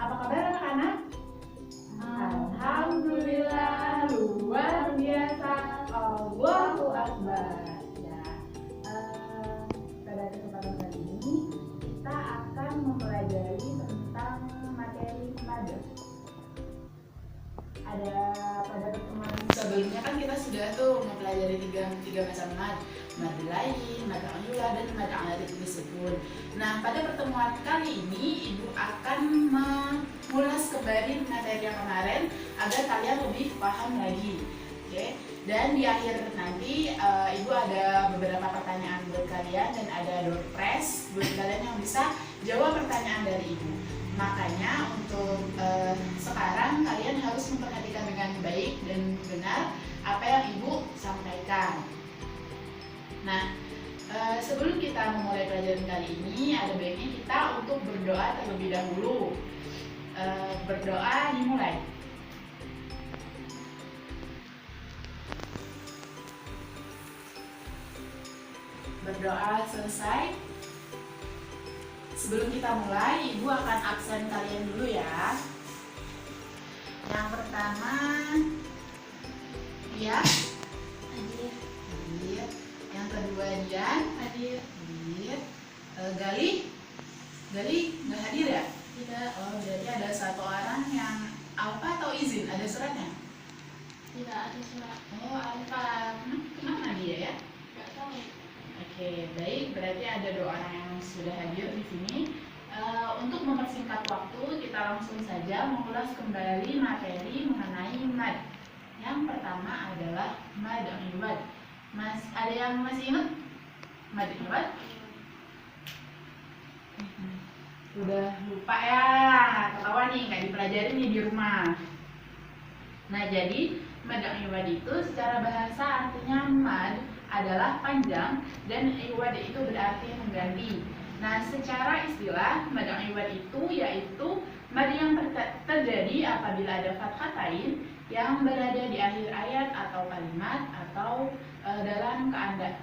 Apa kabar anak-anak? Alhamdulillah, luar biasa. Allahu Akbar. Ya, pada kesempatan kali ini kita akan mempelajari tentang materi mad. Ada pada pertemuan Sebelumnya kan kita sudah mempelajari tiga macam mad, mad lain, mad ayula, dan mad arid disebut. Nah, pada pertemuan kali ini Ibu akan mengulas kembali materi yang kemarin agar kalian lebih paham lagi. Oke. Dan di akhir nanti Ibu ada beberapa pertanyaan buat kalian dan ada door prize buat kalian yang bisa jawab pertanyaan dari Ibu. Makanya untuk sekarang kalian harus memperhatikan dengan baik dan benar apa yang Ibu sampaikan. Nah, sebelum kita memulai pelajaran kali ini, ada baiknya kita untuk berdoa terlebih dahulu. Berdoa dimulai. Berdoa selesai. Sebelum kita mulai, Ibu akan absen kalian dulu ya. Yang pertama, ya, hadir. Yang kedua, Dian, hadir. Gali nggak hadir ya? Tidak. Oh, berarti ada satu orang yang alfa atau izin? Ada suratnya? Tidak ada surat. Oh, alfa. Kemana dia ya? Nggak tahu. Oke, baik. Berarti ada dua orang yang sudah hadir di sini. Untuk mempersingkat waktu, kita langsung saja mengulas kembali materi mengenai mad. Yang pertama adalah mad iwad. Ada yang masih ingat mad iwad? Udah lupa ya, ketahuan nih nggak dipelajari nih di rumah. Nah, jadi mad iwad itu secara bahasa artinya mad adalah panjang dan iwad itu berarti mengganti. Nah, secara istilah mad iwad itu yaitu mad yang terjadi apabila ada fathatain yang berada di akhir ayat atau kalimat atau dalam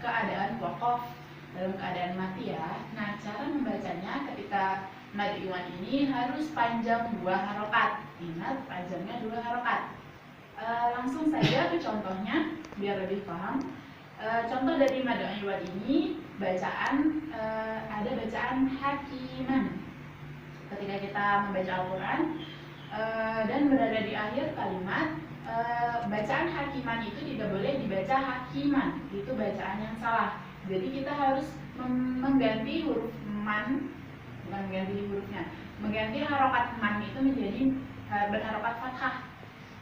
keadaan waqaf, dalam keadaan mati ya. Nah, cara membacanya ketika mad iwad ini harus panjang 2 harokat. Ingat, panjangnya 2 harokat. Langsung saja ke contohnya biar lebih paham. Contoh dari mad iwad ini bacaan ada bacaan hakiman ketika kita membaca Al-Quran dan berada di akhir kalimat. Bacaan hakiman itu tidak boleh dibaca hakiman, itu bacaan yang salah. Jadi kita harus mengganti huruf man, bukan mengganti hurufnya, mengganti harokat man itu menjadi berharokat fathah.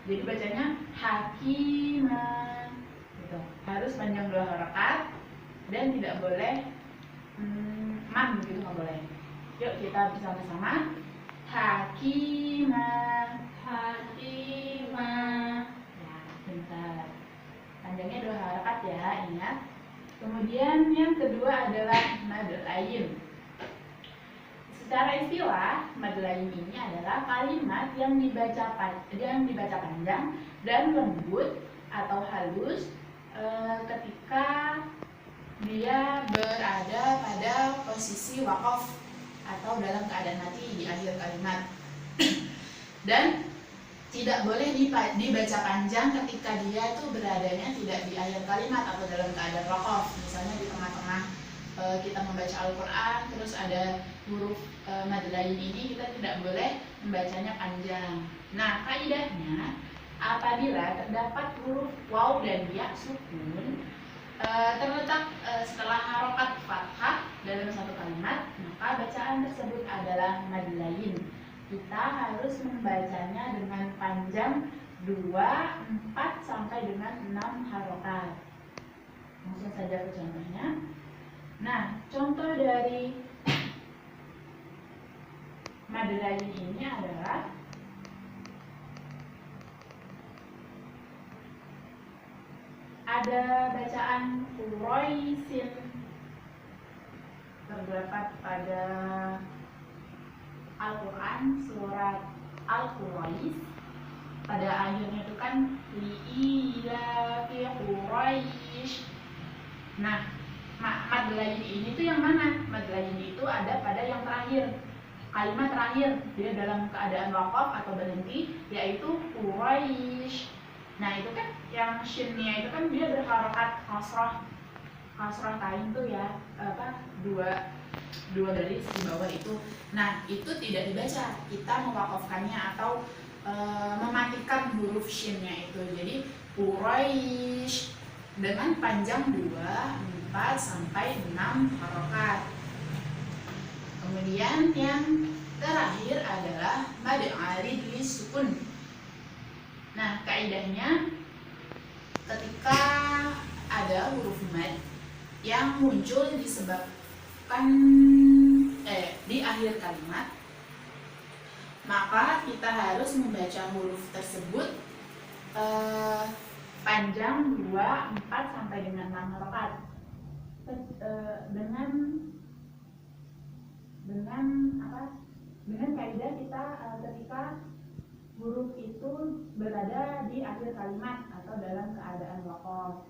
Jadi bacanya hakiman gitu. Harus panjang 2 harokat dan tidak boleh man gitu, nggak boleh. Yuk kita bersama-sama. Hakimah. Ya, bentar. Panjangnya 2 harokat ya, ingat. Kemudian yang kedua adalah mad lain. Secara istilah, mad lain ini adalah kalimat yang dibaca panjang dan lembut atau halus ketika dia berada pada posisi waqaf atau dalam keadaan mati di akhir kalimat. Dan tidak boleh dibaca panjang ketika dia itu beradanya tidak di akhir kalimat atau dalam keadaan waqaf. Misalnya di tengah-tengah kita membaca Al-Quran, terus ada huruf mad lain ini, kita tidak boleh membacanya panjang. Nah, kaidahnya apabila terdapat huruf waw dan ya sukun terletak setelah harokat fathah dalam satu kalimat, maka bacaan tersebut adalah mad lain. Kita harus membacanya dengan panjang 2, 4 sampai dengan 6 harokat. Langsung saja ke contohnya. Nah, contoh dari mad lain ini adalah ada bacaan Quraisin terdapat pada Al-Quran surat Al-Quraish. Pada akhirnya itu kan li'ilafi Quraish. Nah, mad lain ini tuh yang mana? Mad lain itu ada pada yang terakhir. kalimat terakhir dia dalam keadaan wakaf atau berhenti, yaitu Quraisy. Nah itu kan yang shinnya itu kan dia berharokat kasroh tain tuh ya, dua garis di bawah itu. Nah itu tidak dibaca, kita mewakafkannya atau mematikan huruf shinnya itu. Jadi Quraisy dengan panjang 2, 4 sampai 6 harokat. Kemudian yang terakhir adalah mad arid li sukun. Nah kaidahnya ketika ada huruf mad yang muncul disebabkan di akhir kalimat, maka kita harus membaca huruf tersebut panjang 2, 4 sampai dengan 6 harokat dengan kaidah kita ketika huruf itu berada di akhir kalimat atau dalam keadaan waqaf.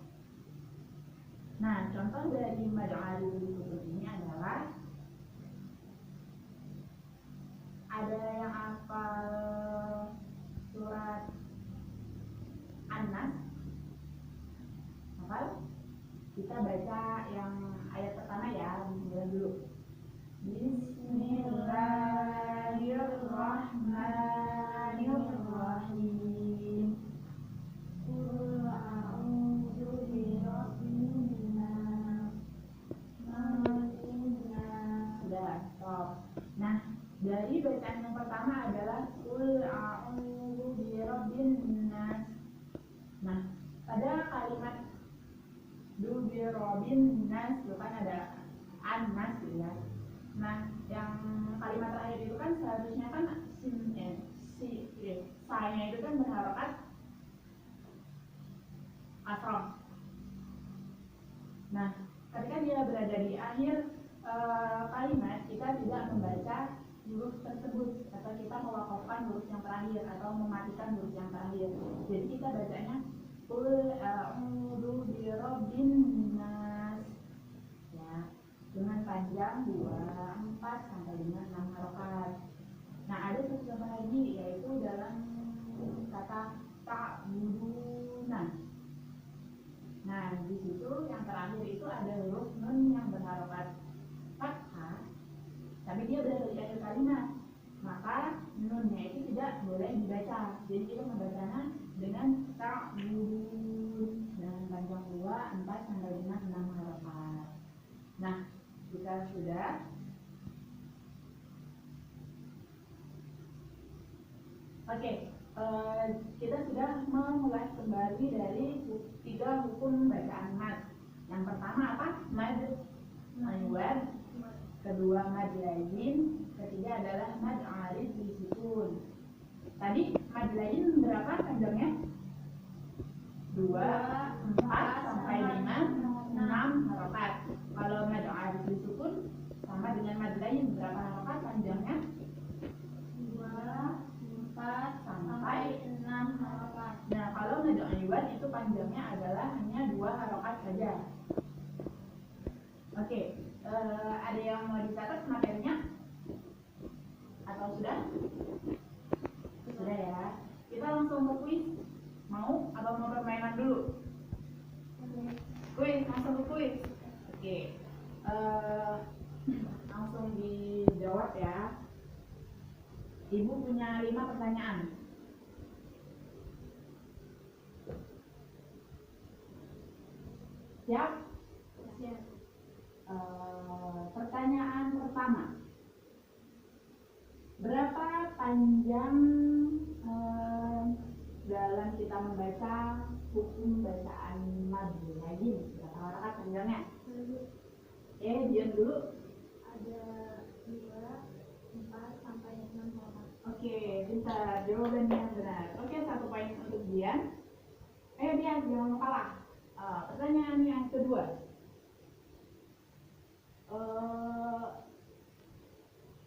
Nah, contoh dari mad arid li sukun ini adalah ada yang hafal surat An-Nas, hafal? Kita baca yang ayat pertama ya, dulu. Bismillahirrahmanirrahim. Qul a'udzu birabbin nas. Sudah, stop. Nah, dari bacaan yang pertama adalah Qul a'udzu birabbin nas. Nah, pada kalimat birabbin nas itu kan ada an-nas ya. Nah, yang kalimat terakhir itu kan seharusnya kan saya itu kan berharokat kasroh. Nah, ketika dia berada di akhir kalimat, kita tidak membaca huruf tersebut atau kita mewakafkan huruf yang terakhir atau mematikan huruf yang terakhir. Jadi kita bacanya Qul a'udzu birabbin nas ya, dengan panjang 2, 4 sampai dengan 6 harokat. Nah ada satu contoh lagi yaitu dalam kata ta'buduna. Nah di situ yang terakhir itu ada huruf nun yang berharokat fathah, tapi dia berada di akhir kalimat, maka nunnya itu tidak boleh dibaca. Jadi kita membacanya dengan ta'budun dengan panjang 2, 4 sampai dengan 6 harokat. Nah kita sudah kita sudah mengulas kembali dari 3 hukum bacaan mad. Yang pertama apa? Mad iwad, kedua mad lain, ketiga adalah mad arid li sukun. Tadi mad lain berapa panjangnya? 2, 4 sampai dengan 6 harokat. Kalau mad arid li sukun sama dengan mad lain berapa harokat panjangnya? 2, 4 sampai 6 harokat. Nah, kalau mad iwad itu panjangnya adalah hanya 2 harokat saja. Oke, ada yang mau dicatat materinya? Atau sudah? Sudah ya. Kita langsung ke kuis. Mau atau mau permainan dulu? Kuis, langsung ke kuis. Oke, langsung dijawab ya. Ibu punya 5 pertanyaan. Siap? Siap. Pertanyaan pertama, berapa panjang dalam kita membaca hukum bacaan mad lagi? Berapa harokat panjangnya? Diam dulu. Ada 2, 4 sampai 6 harokat. Oke, pintar, jawabannya benar. Oke, 1 poin untuk Dian. Dian, jangan kalah. Pertanyaan yang kedua,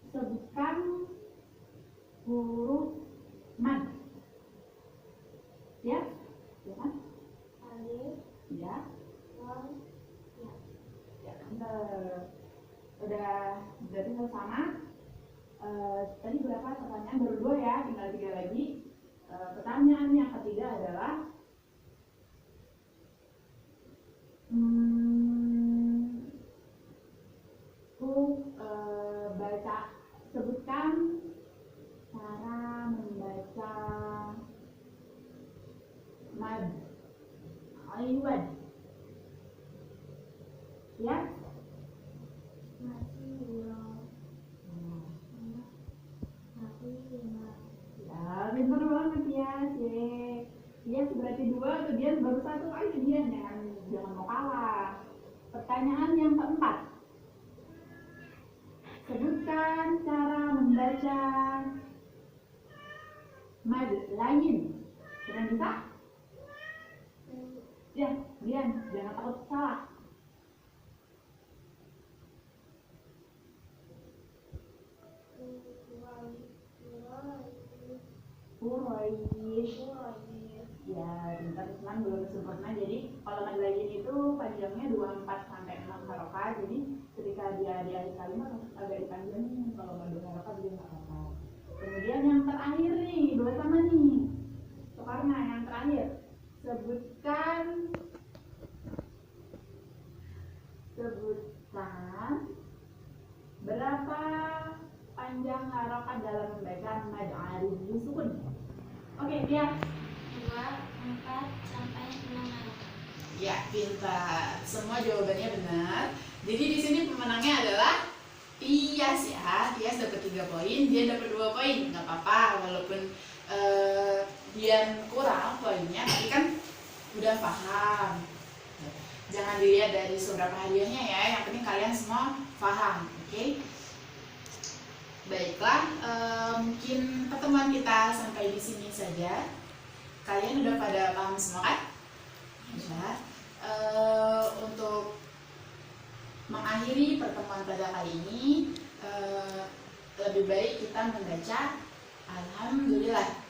sebutkan huruf mad. Ya, ya kan? Alif, Ya, lam, ya. ya. Udah berarti sama. tadi berapa pertanyaan? Baru 2 ya, tinggal 3 lagi. Pertanyaan yang ketiga adalah baca, sebutkan cara membaca mad iwad. Ya? Nasi ulang. Nasi lima. Ya, pintar banget ya, dia berarti 2, kemudian baru 1. Ayo dia jangan mau kalah. Pertanyaan yang keempat. Sebutkan cara membaca mad lain. Sudah bisa? Ya, Dian, jangan takut salah. Quraish. Ya, pintar cuman belum sempurna. Jadi kalau mad lain itu panjangnya 24 sampai 6 harokat. Jadi ketika dia di akhir kalimat agak dipanjangin. Kalau mau 2 harokat dia nggak apa-apa. Kemudian yang terakhir nih, 2 sama nih. Soekarno yang terakhir. Sebutkan berapa panjang harokat dalam membaca mad arif sukun. Oke, dia 2, 4 sampai 6 harokat. ya, pintar. Semua jawabannya benar. Jadi di sini pemenangnya adalah Tias ya. Tias dapat 3 poin, dia dapat 2 poin. Nggak apa-apa, walaupun dia kurang poinnya, tapi kan udah paham. Jangan dilihat dari seberapa hadiahnya ya, yang penting kalian semua paham, oke? Baiklah, mungkin pertemuan kita sampai di sini saja. Kalian udah pada paham semua kan? Ya. Untuk mengakhiri pertemuan pada kali ini, lebih baik kita membaca Alhamdulillah.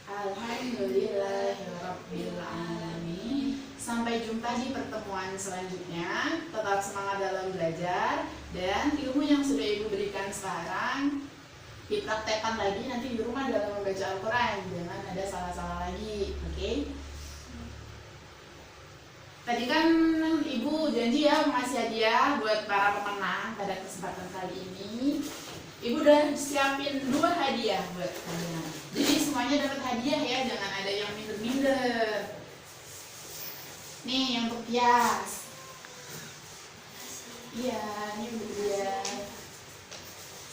Alhamdulillahirabbil alamin. Sampai jumpa di pertemuan selanjutnya. Tetap semangat dalam belajar, dan ilmu yang sudah Ibu berikan sekarang dipraktekkan lagi nanti di rumah dalam membaca Al-Quran. Jangan ada salah-salah lagi, oke? Tadi kan Ibu janji ya mengasih hadiah buat para pemenang pada kesempatan kali ini. Ibu udah siapin 2 hadiah buat kalian. Jadi semuanya dapat hadiah ya, jangan ada yang minder-minder. Nih yang untuk Tias. Iya, ini untuk dia.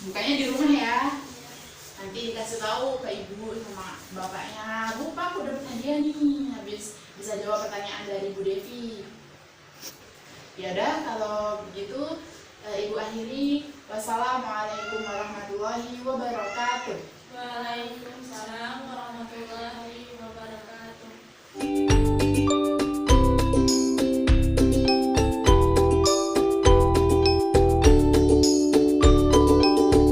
Bukanya di rumah ya. Nanti dikasih tahu ke ibu sama bapaknya, Bu, Pak, aku dapat hadiah nih. Habis bisa jawab pertanyaan dari Bu Devi. Ya udah, kalau begitu Ibu akhiri. Wassalamualaikum warahmatullahi wabarakatuh. Waalaikumsalam.